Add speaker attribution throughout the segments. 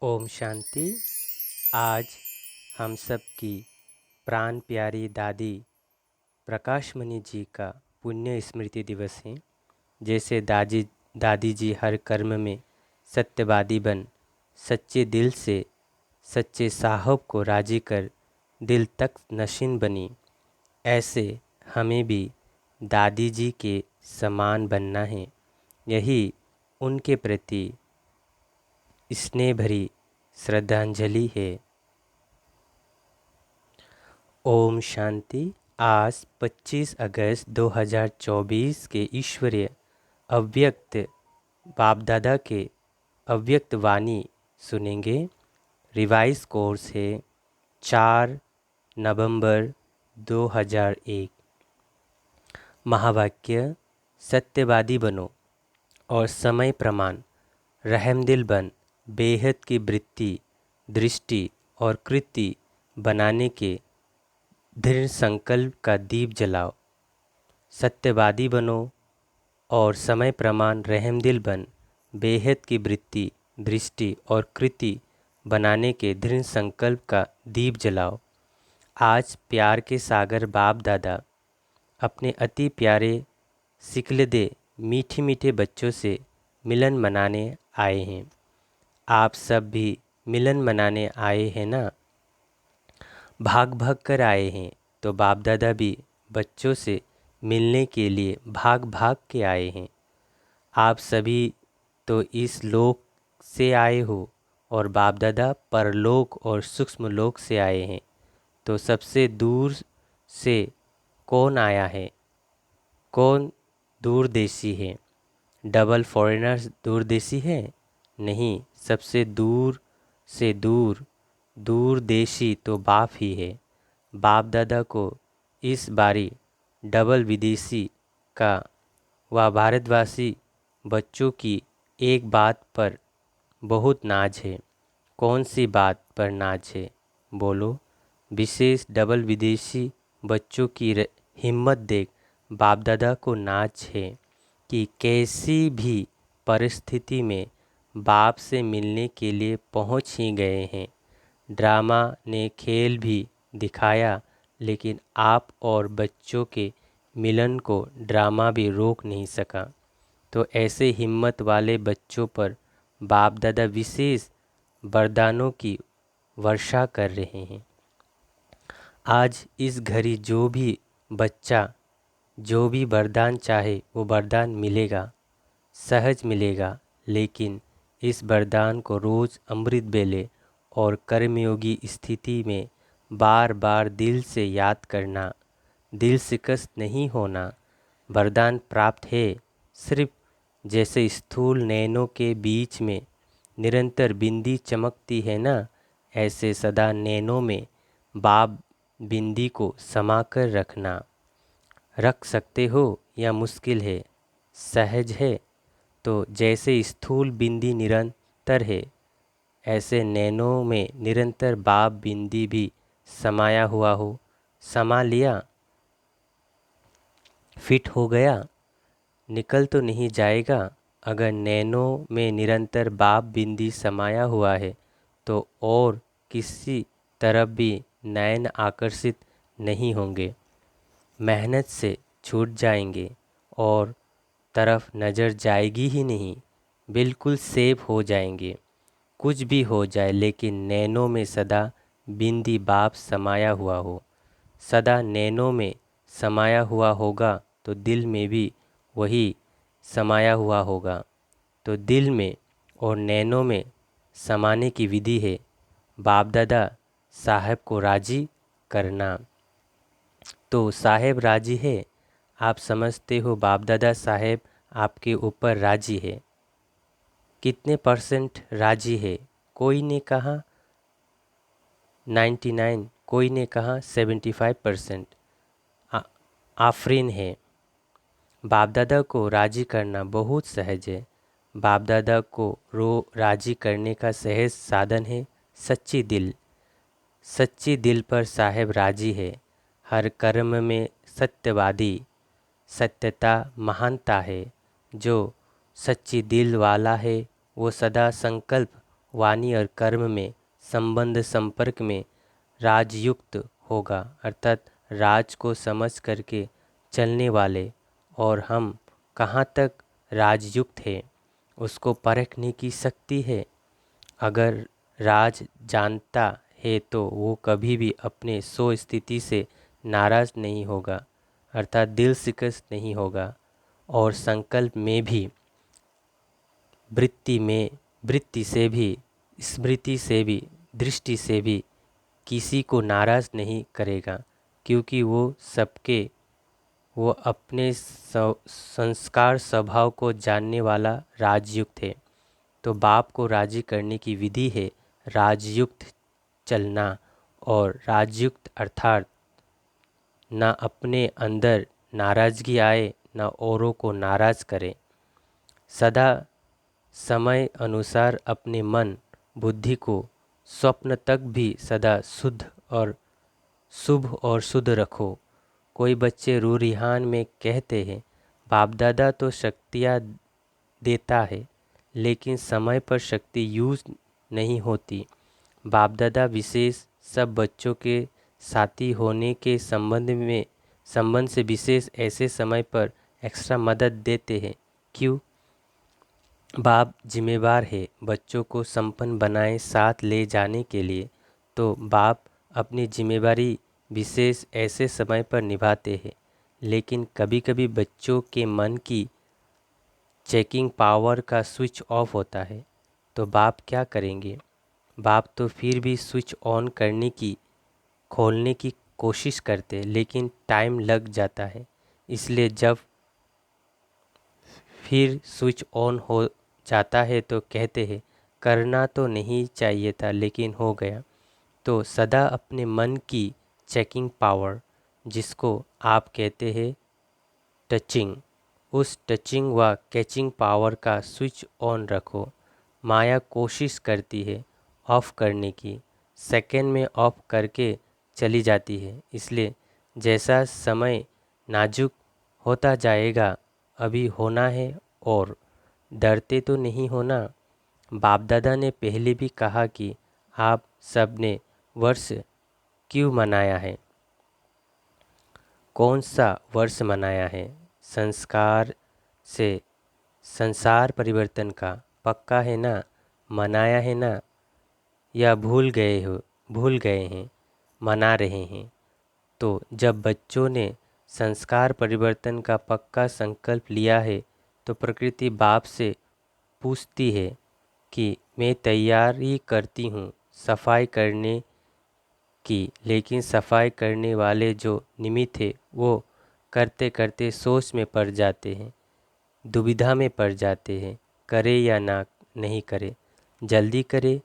Speaker 1: ओम शांति। आज हम सब की प्राण प्यारी दादी प्रकाशमणि जी का पुण्य स्मृति दिवस है। जैसे दादी जी हर कर्म में सत्यवादी बन सच्चे दिल से सच्चे साहब को राजी कर दिल तक नशीन बनी, ऐसे हमें भी दादी जी के समान बनना है। यही उनके प्रति स्नेह भरी श्रद्धांजलि है। ओम शांति। आज 25 अगस्त 2024 के ईश्वरीय अव्यक्त बाप दादा के अव्यक्त वाणी सुनेंगे। रिवाइज कोर्स है 4 नवंबर 2001। महावाक्य: सत्यवादी बनो और समय प्रमाण रहमदिल बन बेहद की वृत्ति, दृष्टि और कृति बनाने के दृढ़ संकल्प का दीप जलाओ। सत्यवादी बनो और समय प्रमाण रहमदिल बन बेहद की वृत्ति, दृष्टि और कृति बनाने के दृढ़ संकल्प का दीप जलाओ। आज प्यार के सागर बाप दादा अपने अति प्यारे सिकलदे मीठे मीठे बच्चों से मिलन मनाने आए हैं। आप सब भी मिलन मनाने आए हैं ना? भाग भाग कर आए हैं, तो बाप दादा भी बच्चों से मिलने के लिए भाग भाग के आए हैं। आप सभी तो इस लोक से आए हो और बाप दादा परलोक और सूक्ष्म लोक से आए हैं। तो सबसे दूर से कौन आया है? कौन दूरदेशी है? डबल फॉरेनर्स दूरदेशी है? नहीं, सबसे दूर से दूरदेशी तो बाप ही है। बाप दादा को इस बारी डबल विदेशी का व भारतवासी बच्चों की एक बात पर बहुत नाज है। कौन सी बात पर नाज है? बोलो। विशेष डबल विदेशी बच्चों की हिम्मत देख बाप दादा को नाज है कि कैसी भी परिस्थिति में बाप से मिलने के लिए पहुंच ही गए हैं। ड्रामा ने खेल भी दिखाया, लेकिन आप और बच्चों के मिलन को ड्रामा भी रोक नहीं सका। तो ऐसे हिम्मत वाले बच्चों पर बाप दादा विशेष वरदानों की वर्षा कर रहे हैं। आज इस घड़ी जो भी बच्चा जो भी वरदान चाहे वो वरदान मिलेगा, सहज मिलेगा। लेकिन इस वरदान को रोज़ अमृत बेले और कर्मयोगी स्थिति में बार बार दिल से याद करना, दिल शिकस्त नहीं होना। वरदान प्राप्त है सिर्फ जैसे स्थूल नैनों के बीच में निरंतर बिंदी चमकती है ना, ऐसे सदा नैनों में बाप बिंदी को समाकर रखना। रख सकते हो या मुश्किल है? सहज है? तो जैसे स्थूल बिंदी निरंतर है, ऐसे नैनों में निरंतर बाप बिंदी भी समाया हुआ हो। समा लिया? फिट हो गया? निकल तो नहीं जाएगा? अगर नैनों में निरंतर बाप बिंदी समाया हुआ है तो और किसी तरफ भी नैन आकर्षित नहीं होंगे, मेहनत से छूट जाएंगे और तरफ नज़र जाएगी ही नहीं, बिल्कुल सेफ हो जाएंगे। कुछ भी हो जाए, लेकिन नैनों में सदा बिंदी बाप समाया हुआ हो। सदा नैनों में समाया हुआ होगा तो दिल में भी वही समाया हुआ होगा। तो दिल में और नैनों में समाने की विधि है बाप दादा साहब को राजी करना। तो साहेब राजी है? आप समझते हो बाप दादा साहेब आपके ऊपर राजी है? कितने % राजी है? कोई ने कहा 99, कोई ने कहा 75%। आफरीन है। बाप दादा को राजी करना बहुत सहज है। बाप दादा को राजी करने का सहज साधन है सच्ची दिल। सच्ची दिल पर साहेब राजी है। हर कर्म में सत्यवादी, सत्यता महानता है। जो सच्ची दिल वाला है वो सदा संकल्प वाणी और कर्म में संबंध संपर्क में राजयुक्त होगा, अर्थात राज को समझ करके चलने वाले। और हम कहाँ तक राजयुक्त है उसको परखने की शक्ति है। अगर राज जानता है तो वो कभी भी अपने सो स्थिति से नाराज नहीं होगा, अर्थात दिल शिकस्त नहीं होगा। और संकल्प में भी, वृत्ति से भी, स्मृति से भी, दृष्टि से भी किसी को नाराज नहीं करेगा, क्योंकि वो अपने संस्कार स्वभाव को जानने वाला राजयुक्त है। तो बाप को राजी करने की विधि है राजयुक्त चलना। और राजयुक्त अर्थात ना अपने अंदर नाराज़गी आए, ना औरों को नाराज़ करे। सदा समय अनुसार अपने मन बुद्धि को स्वप्न तक भी सदा शुभ और शुद्ध रखो। कोई बच्चे रूरिहान में कहते हैं, बाप दादा तो शक्तियाँ देता है लेकिन समय पर शक्ति यूज़ नहीं होती। बाप दादा विशेष सब बच्चों के साथी होने के संबंध से विशेष ऐसे समय पर एक्स्ट्रा मदद देते हैं। क्यों? बाप जिम्मेवार है बच्चों को संपन्न बनाए साथ ले जाने के लिए। तो बाप अपनी जिम्मेवारी विशेष ऐसे समय पर निभाते हैं। लेकिन कभी कभी बच्चों के मन की चेकिंग पावर का स्विच ऑफ होता है, तो बाप क्या करेंगे? बाप तो फिर भी स्विच ऑन खोलने की कोशिश करते, लेकिन टाइम लग जाता है। इसलिए जब फिर स्विच ऑन हो जाता है तो कहते हैं, करना तो नहीं चाहिए था लेकिन हो गया। तो सदा अपने मन की चेकिंग पावर, जिसको आप कहते हैं टचिंग, उस टचिंग व कैचिंग पावर का स्विच ऑन रखो। माया कोशिश करती है ऑफ करने की, सेकंड में ऑफ करके चली जाती है। इसलिए जैसा समय नाजुक होता जाएगा अभी होना है, और डरते तो नहीं होना। बाप दादा ने पहले भी कहा कि आप सब ने वर्ष क्यों मनाया है, कौन सा वर्ष मनाया है? से संसार परिवर्तन का पक्का है ना? मनाया है ना? या भूल गए हैं, मना रहे हैं? तो जब बच्चों ने संस्कार परिवर्तन का पक्का संकल्प लिया है तो प्रकृति बाप से पूछती है कि मैं तैयारी करती हूँ सफाई करने की, लेकिन सफाई करने वाले जो निमित्त है वो करते करते सोच में पड़ जाते हैं, दुविधा में पड़ जाते हैं, करे या ना नहीं करे, जल्दी करे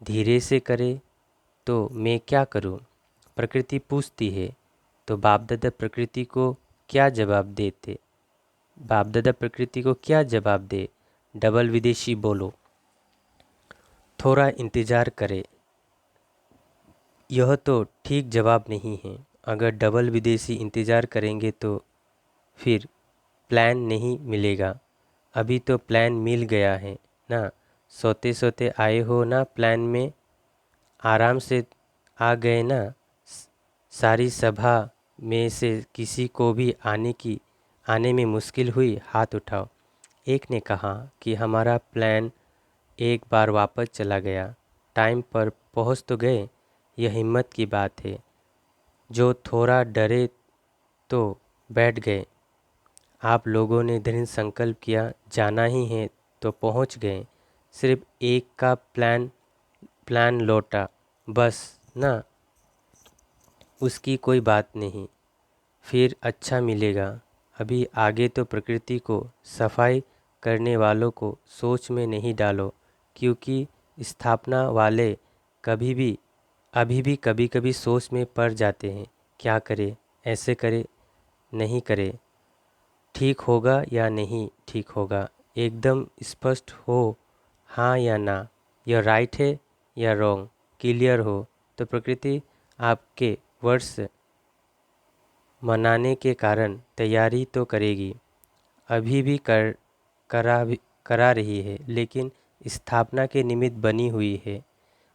Speaker 1: धीरे से करे, तो मैं क्या करूं? प्रकृति पूछती है। तो बाप दादा प्रकृति को क्या जवाब देते? बाप दादा प्रकृति को क्या जवाब दे? डबल विदेशी बोलो, थोड़ा इंतज़ार करे। यह तो ठीक जवाब नहीं है। अगर डबल विदेशी इंतज़ार करेंगे तो फिर प्लान नहीं मिलेगा। अभी तो प्लान मिल गया है ना, सोते सोते आए हो ना, प्लान में आराम से आ गए ना। सारी सभा में से किसी को भी आने में मुश्किल हुई, हाथ उठाओ। एक ने कहा कि हमारा प्लान एक बार वापस चला गया, टाइम पर पहुंच तो गए। यह हिम्मत की बात है। जो थोड़ा डरे तो बैठ गए। आप लोगों ने दृढ़ संकल्प किया जाना ही है तो पहुंच गए। सिर्फ एक का प्लान लौटा बस ना, उसकी कोई बात नहीं, फिर अच्छा मिलेगा। अभी आगे तो प्रकृति को सफाई करने वालों को सोच में नहीं डालो, क्योंकि स्थापना वाले अभी भी कभी कभी सोच में पड़ जाते हैं, क्या करे, ऐसे करे, नहीं करे, ठीक होगा या नहीं ठीक होगा, एकदम स्पष्ट हो हाँ या ना, यह राइट है या रॉन्ग क्लियर हो, तो प्रकृति आपके वर्ष मनाने के कारण तैयारी तो करेगी, अभी भी करा रही है, लेकिन स्थापना के निमित्त बनी हुई है।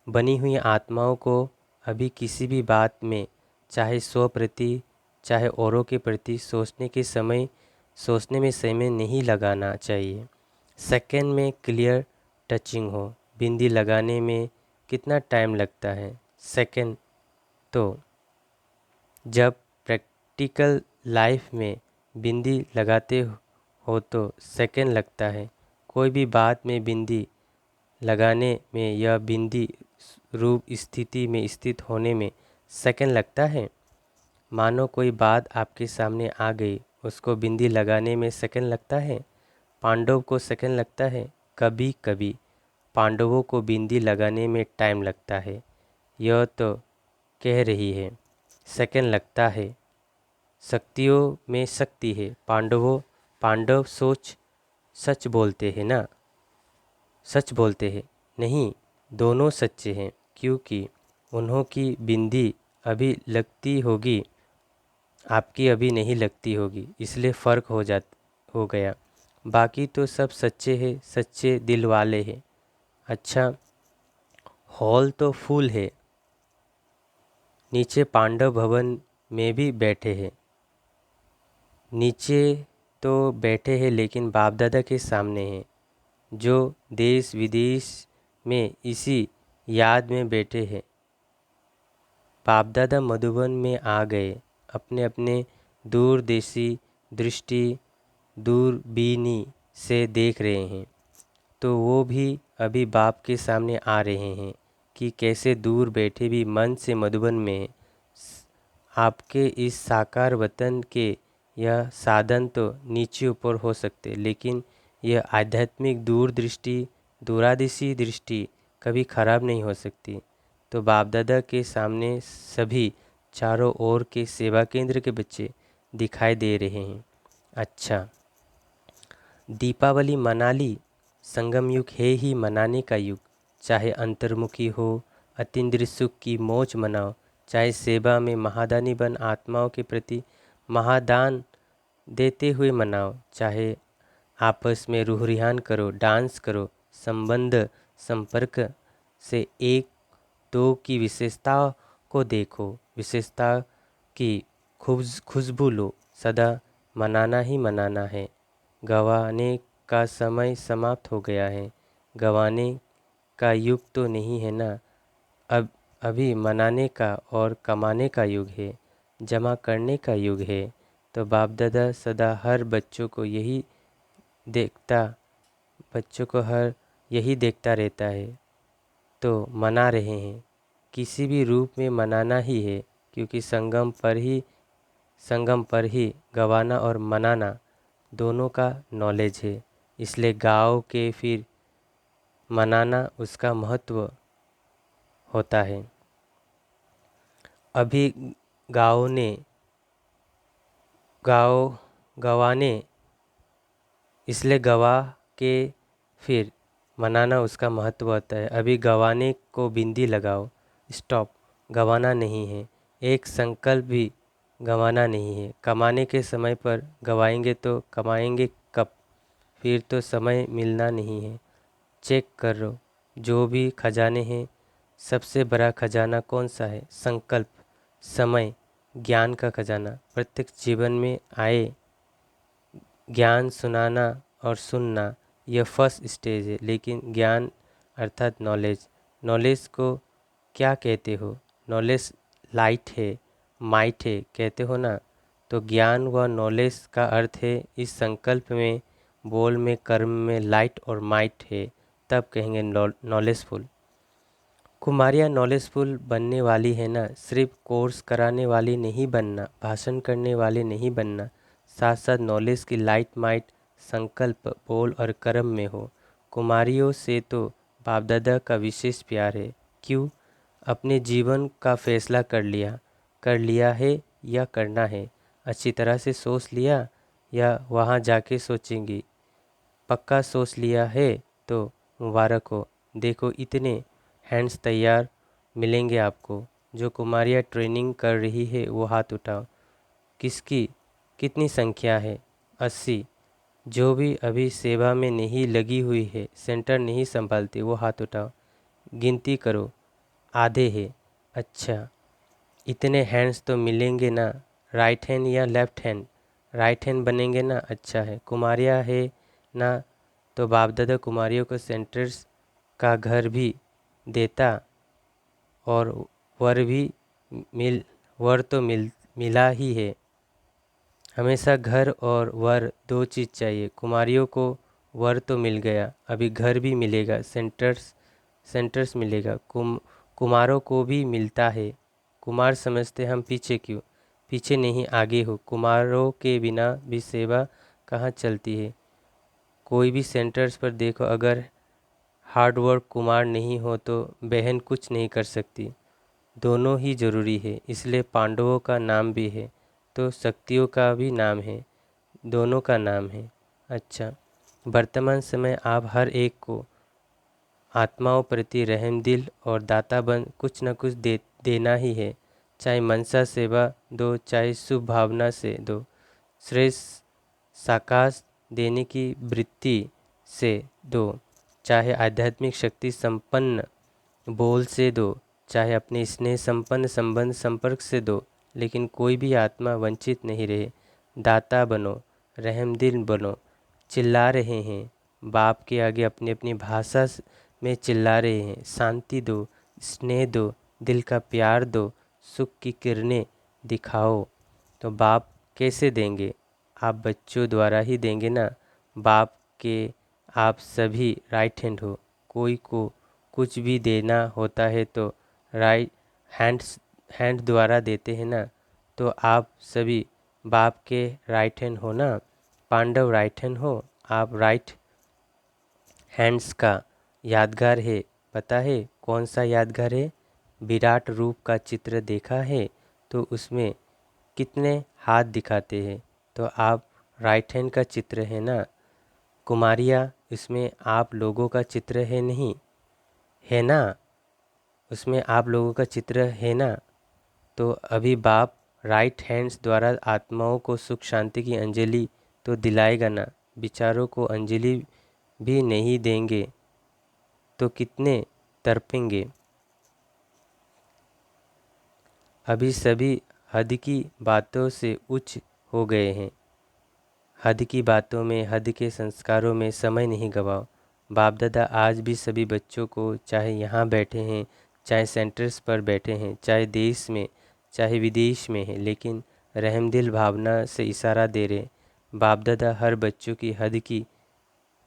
Speaker 1: बनी हुई आत्माओं को अभी किसी भी बात में, चाहे स्व प्रति चाहे औरों के प्रति, सोचने में समय नहीं लगाना चाहिए। सेकंड में क्लियर टचिंग हो। बिंदी लगाने में कितना टाइम लगता है? सेकंड। तो जब प्रैक्टिकल लाइफ में बिंदी लगाते हो तो सेकंड लगता है। कोई भी बात में बिंदी लगाने में या बिंदी रूप स्थिति में स्थित होने में सेकंड लगता है। मानो कोई बात आपके सामने आ गई, उसको बिंदी लगाने में सेकंड लगता है। पांडव को सेकंड लगता है। कभी कभी पांडवों को बिंदी लगाने में टाइम लगता है। यह तो कह रही है सेकंड लगता है। शक्तियों में शक्ति है। पांडव सच बोलते हैं ना? सच बोलते हैं नहीं, दोनों सच्चे हैं, क्योंकि उन्हों की बिंदी अभी लगती होगी, आपकी अभी नहीं लगती होगी, इसलिए फ़र्क हो गया। बाकी तो सब सच्चे हैं, सच्चे दिल वाले हैं। अच्छा, हॉल तो फुल है। नीचे पांडव भवन में भी बैठे हैं। नीचे तो बैठे हैं लेकिन बाप दादा के सामने हैं, जो देश विदेश में इसी याद में बैठे हैं। बाप दादा मधुबन में आ गए, अपने अपने दूरदेशी दृष्टि दूरबीनी से देख रहे हैं। तो वो भी अभी बाप के सामने आ रहे हैं कि कैसे दूर बैठे भी मन से मधुबन में हैं। आपके इस साकार वतन के यह साधन तो नीचे ऊपर हो सकते, लेकिन यह आध्यात्मिक दूरदृष्टि दृष्टि कभी खराब नहीं हो सकती। तो बाप दादा के सामने सभी चारों ओर के सेवा केंद्र के बच्चे दिखाई दे रहे हैं। अच्छा, दीपावली मना ली। संगम युग है ही मनाने का युग। चाहे अंतर्मुखी हो, अतीन्द्रिय सुख की मौज मनाओ, चाहे सेवा में महादानी बन आत्माओं के प्रति महादान देते हुए मनाओ, चाहे आपस में रूहरिहान करो, डांस करो, संपर्क से एक दो की विशेषता को देखो, विशेषता की खुशबू लो। सदा मनाना ही मनाना है। गंवाने का समय समाप्त हो गया है। गंवाने का युग तो नहीं है ना। अभी मनाने का और कमाने का युग है, जमा करने का युग है। तो बाप दादा सदा हर बच्चों को यही देखता रहता है। तो मना रहे हैं, किसी भी रूप में मनाना ही है, क्योंकि संगम पर ही गंवाना और मनाना दोनों का नॉलेज है। इसलिए गाओ के फिर मनाना उसका महत्व होता है। अभी गवाने, इसलिए गवा के फिर मनाना उसका महत्व होता है। अभी गवाने को बिंदी लगाओ। स्टॉप। गवाना नहीं है। एक संकल्प भी गंवाना नहीं है। कमाने के समय पर गवाएंगे तो कमाएंगे कब? फिर तो समय मिलना नहीं है। चेक करो, जो भी खजाने हैं, सबसे बड़ा खजाना कौन सा है? संकल्प, समय, ज्ञान का खजाना। प्रत्यक्ष जीवन में आए ज्ञान सुनाना और सुनना, यह फर्स्ट स्टेज है। लेकिन ज्ञान अर्थात नॉलेज को क्या कहते हो? नॉलेज लाइट है, माइट है कहते हो ना। तो ज्ञान व नॉलेज का अर्थ है इस संकल्प में, बोल में, कर्म में लाइट और माइट है, तब कहेंगे नॉलेजफुल। कुमारियाँ नॉलेजफुल बनने वाली है ना, सिर्फ कोर्स कराने वाली नहीं बनना, भाषण करने वाले नहीं बनना। साथ साथ नॉलेज की लाइट माइट संकल्प, बोल और कर्म में हो। कुमारियों से तो बाप दादा का विशेष प्यार है। क्यों? अपने जीवन का फैसला कर लिया है या करना है? अच्छी तरह से सोच लिया या वहाँ जाके सोचेंगी? पक्का सोच लिया है तो मुबारक हो। देखो, इतने हैंड्स तैयार मिलेंगे आपको। जो कुमारियाँ ट्रेनिंग कर रही है वो हाथ उठाओ। किसकी कितनी संख्या है? 80। जो भी अभी सेवा में नहीं लगी हुई है, सेंटर नहीं संभालती, वो हाथ उठाओ। गिनती करो, आधे है। अच्छा, इतने हैंड्स तो मिलेंगे ना? राइट हैंड या लेफ्ट हैंड? राइट हैंड बनेंगे ना? अच्छा है। कुमारियाँ है ना? तो बाप दादा कुमारियों को सेंटर्स का घर भी देता और वर भी मिल वर तो मिला ही है। हमेशा घर और वर दो चीज़ चाहिए। कुमारियों को वर तो मिल गया, अभी घर भी मिलेगा, सेंटर्स मिलेगा। कुमारों को भी मिलता है। कुमार समझते हम पीछे क्यों? पीछे नहीं, आगे हो। कुमारों के बिना भी सेवा कहाँ चलती है? कोई भी सेंटर्स पर देखो, अगर हार्ड वर्क कुमार नहीं हो तो बहन कुछ नहीं कर सकती। दोनों ही जरूरी है, इसलिए पांडवों का नाम भी है तो शक्तियों का भी नाम है, दोनों का नाम है। अच्छा, वर्तमान समय आप हर एक को आत्माओं प्रति रहम दिल और दाता बन कुछ न कुछ देना ही है। चाहे मनसा सेवा दो, चाहे शुभ भावना से दो, श्रेष्ठ साकाश देने की वृत्ति से दो, चाहे आध्यात्मिक शक्ति संपन्न बोल से दो, चाहे अपने स्नेह संपन्न संबंध संपर्क से दो, लेकिन कोई भी आत्मा वंचित नहीं रहे। दाता बनो, रहमदिल बनो। चिल्ला रहे हैं बाप के आगे, अपनी अपनी भाषा में चिल्ला रहे हैं। शांति दो, स्नेह दो, दिल का प्यार दो, सुख की किरणें दिखाओ। तो बाप कैसे देंगे? आप बच्चों द्वारा ही देंगे ना। बाप के आप सभी राइट हैंड हो। कोई को कुछ भी देना होता है तो राइट हैंड द्वारा देते हैं ना। तो आप सभी बाप के राइट हैंड हो ना। पांडव राइट हैंड हो, आप राइट हैंड्स का यादगार है। पता है कौन सा यादगार है? विराट रूप का चित्र देखा है तो उसमें कितने हाथ दिखाते हैं, तो आप राइट हैंड का चित्र है ना। कुमारिया, इसमें आप लोगों का चित्र है नहीं, है ना? उसमें आप लोगों का चित्र है ना। तो अभी बाप राइट हैंड्स द्वारा आत्माओं को सुख शांति की अंजलि तो दिलाएगा ना। विचारों को अंजलि भी नहीं देंगे तो कितने तड़पेंगे। अभी सभी हद की बातों से उच्च हो गए हैं। हद की बातों में, हद के संस्कारों में समय नहीं गवाओ। बाप दादा आज भी सभी बच्चों को, चाहे यहाँ बैठे हैं, चाहे सेंटर्स पर बैठे हैं, चाहे देश में चाहे विदेश में हैं, लेकिन रहमदिल भावना से इशारा दे रहे। बाप दादा हर बच्चों की हद की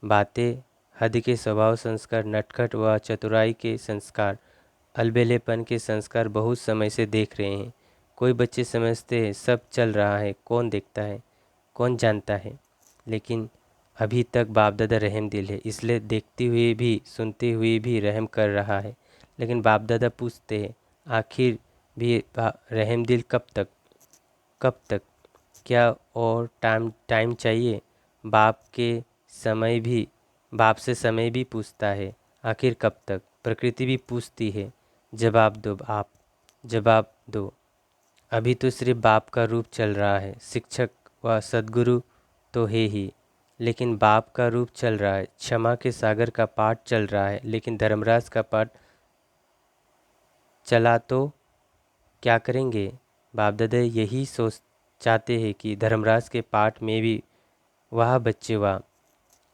Speaker 1: बातें, हद के स्वभाव संस्कार, नटखट व चतुराई के संस्कार, अलबेलेपन के संस्कार बहुत समय से देख रहे हैं। कोई बच्चे समझते हैं सब चल रहा है, कौन देखता है, कौन जानता है। लेकिन अभी तक बाप दादा रहम दिल है, इसलिए देखते हुए भी सुनते हुए भी रहम कर रहा है। लेकिन बाप दादा पूछते हैं आखिर भी रहम दिल कब तक, कब तक? क्या और टाइम चाहिए? बाप के समय भी बाप से समय भी पूछता है आखिर कब तक। प्रकृति भी पूछती है, जवाब दो आप, जवाब दो। अभी तो सिर्फ बाप का रूप चल रहा है, शिक्षक व सद्गुरु तो है ही, लेकिन बाप का रूप चल रहा है। क्षमा के सागर का पाठ चल रहा है, लेकिन धर्मराज का पाठ चला तो क्या करेंगे? बाप दादा यही सोच चाहते हैं कि धर्मराज के पाठ में भी वह बच्चे वाह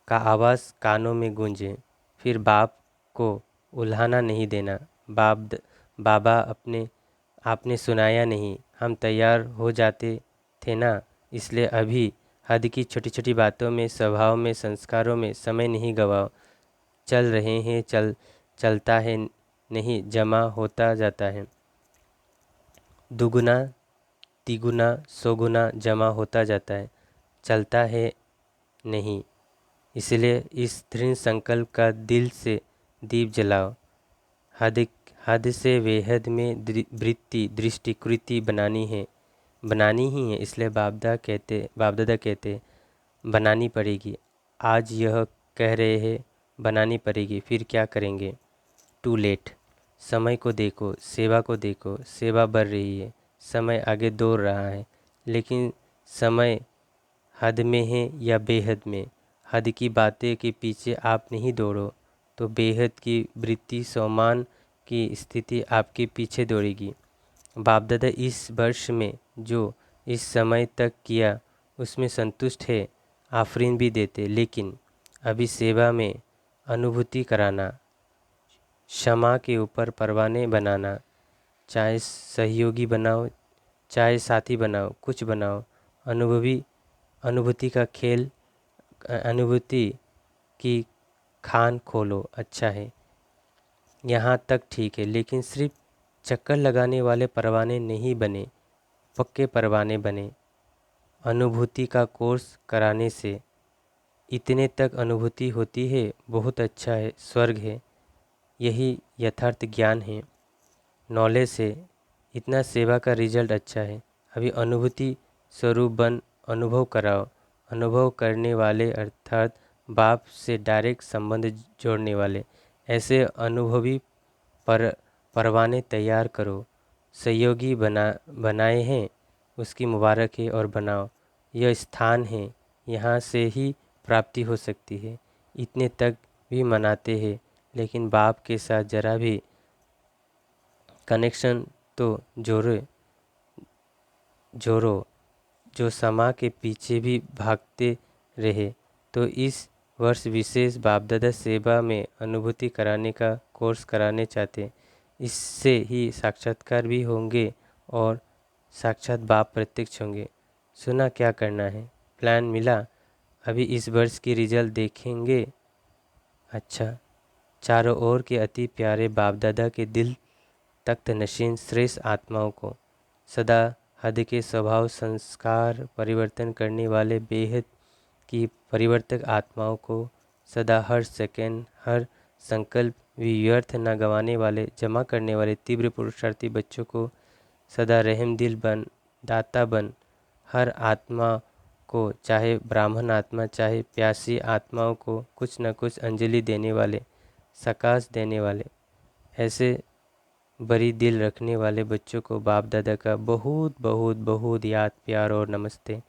Speaker 1: का आवाज़ कानों में गूंजे। फिर बाप को उल्हाना नहीं देना। बाबा आपने सुनाया नहीं, हम तैयार हो जाते थे ना। इसलिए अभी हद की छोटी छोटी बातों में, स्वभाव में, संस्कारों में समय नहीं गवाओ। चल रहे हैं, चलता है नहीं, जमा होता जाता है। दुगुना तिगुना सौगुना जमा होता जाता है, चलता है नहीं। इसलिए इस दृढ़ संकल्प का दिल से दीप जलाओ। हद हद से बेहद में वृत्ति दृष्टि कृति बनानी ही है। इसलिए बाप दादा कहते बनानी पड़ेगी। आज यह कह रहे हैं बनानी पड़ेगी, फिर क्या करेंगे? Too late. समय को देखो, सेवा को देखो, सेवा बढ़ रही है, समय आगे दौड़ रहा है, लेकिन समय हद में है या बेहद में। हद की बातें के पीछे आप नहीं दौड़ो तो बेहद की वृत्ति सम्मान की स्थिति आपके पीछे दौड़ेगी। बाप दादा इस वर्ष में जो इस समय तक किया उसमें संतुष्ट है, आफरीन भी देते, लेकिन अभी सेवा में अनुभूति कराना, क्षमा के ऊपर परवाने बनाना, चाहे सहयोगी बनाओ चाहे साथी बनाओ, कुछ बनाओ, अनुभूति का खेल, अनुभूति की खान खोलो। अच्छा है, यहाँ तक ठीक है, लेकिन सिर्फ चक्कर लगाने वाले परवाने नहीं बने, पक्के परवाने बने। अनुभूति का कोर्स कराने से इतने तक अनुभूति होती है, बहुत अच्छा है, स्वर्ग है। यही यथार्थ ज्ञान है। नॉलेज से इतना सेवा का रिजल्ट अच्छा है। अभी अनुभूति स्वरूप बन अनुभव कराओ। अनुभव करने वाले अर्थात बाप से डायरेक्ट संबंध जोड़ने वाले, ऐसे अनुभवी परवाने तैयार करो। सहयोगी बनाए हैं, उसकी मुबारक है और बनाओ। यह स्थान है, यहाँ से ही प्राप्ति हो सकती है। इतने तक भी मनाते हैं, लेकिन बाप के साथ जरा भी कनेक्शन तो जोरो जो समा के पीछे भी भागते रहे। तो इस वर्ष विशेष बाप दादा सेवा में अनुभूति कराने का कोर्स कराने चाहते। इससे ही साक्षात्कार भी होंगे और साक्षात बाप प्रत्यक्ष होंगे। सुना क्या करना है, प्लान मिला। अभी इस वर्ष की रिजल्ट देखेंगे। अच्छा, चारों ओर के अति प्यारे बाप दादा के दिल तख्त नशीन श्रेष्ठ आत्माओं को, सदा हद के स्वभाव संस्कार परिवर्तन करने वाले बेहद की परिवर्तक आत्माओं को, सदा हर सेकंड हर संकल्प व्यर्थ न गंवाने वाले जमा करने वाले तीव्र पुरुषार्थी बच्चों को, सदा रहम दिल बन दाता बन हर आत्मा को, चाहे ब्राह्मण आत्मा चाहे प्यासी आत्माओं को कुछ न कुछ अंजलि देने वाले, सकाश देने वाले, ऐसे बड़ी दिल रखने वाले बच्चों को बाप दादा का बहुत बहुत बहुत याद प्यार और नमस्ते।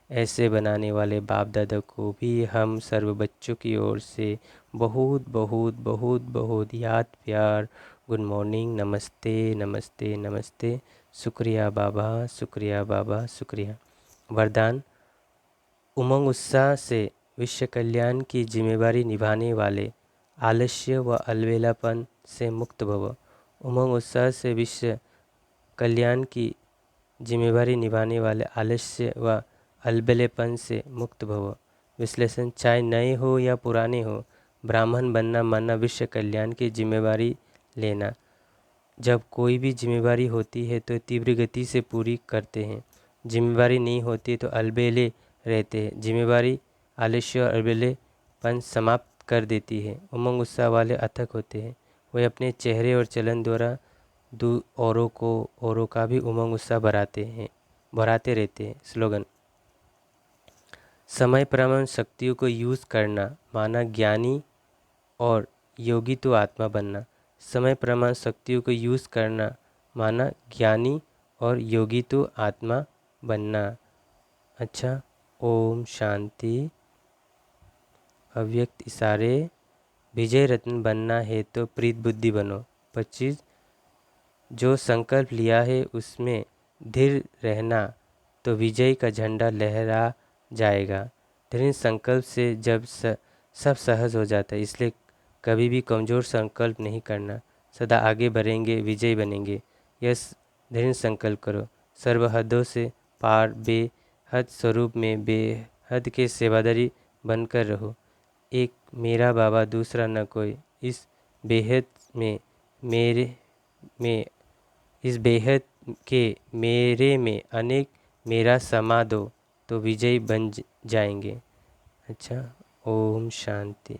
Speaker 1: ऐसे बनाने वाले बाप दादा को भी हम सर्व बच्चों की ओर से बहुत बहुत बहुत बहुत याद प्यार, गुड मॉर्निंग, नमस्ते नमस्ते नमस्ते, शुक्रिया बाबा, शुक्रिया बाबा, शुक्रिया। वरदान, उमंग उत्साह से विश्व कल्याण की जिम्मेवारी निभाने वाले, आलस्य व अलबेलापन से मुक्त भव। उमंग उत्साह से विश्व कल्याण की जिम्मेवारी निभाने वाले, आलस्य व अलबेलेपन से मुक्त भव। विश्लेषण, चाहे नए हो या पुराने हो, ब्राह्मण बनना माना विश्व कल्याण की जिम्मेवारी लेना। जब कोई भी जिम्मेवारी होती है तो तीव्र गति से पूरी करते हैं, जिम्मेवारी नहीं होती तो अलबेले रहते हैं। जिम्मेवारी आलस्य और अलबेलेपन समाप्त कर देती है। उमंग उत्साह वाले अथक होते हैं, वे अपने चेहरे और चलन द्वारा औरों का भी उमंग उत्साह बढ़ाते रहते हैं। स्लोगन, समय प्रमाण शक्तियों को यूज़ करना माना ज्ञानी और योगी तो आत्मा बनना। समय प्रमाण शक्तियों को यूज़ करना माना ज्ञानी और योगी तो आत्मा बनना। अच्छा, ओम शांति। अव्यक्त इशारे, विजय रत्न बनना है तो प्रीत बुद्धि बनो। 25, जो संकल्प लिया है उसमें धीर रहना तो विजय का झंडा लहरा जाएगा। दृढ़ संकल्प से जब सब सहज हो जाता है, इसलिए कभी भी कमज़ोर संकल्प नहीं करना। सदा आगे बढ़ेंगे, विजय बनेंगे, यह दृढ़ संकल्प करो। सर्व हदों से पार बेहद स्वरूप में बेहद के सेवादारी बनकर रहो। एक मेरा बाबा, दूसरा न कोई। इस बेहद में इस बेहद के मेरे में अनेक मेरा समा दो तो विजयी बन जाएंगे। अच्छा, ओम शांति।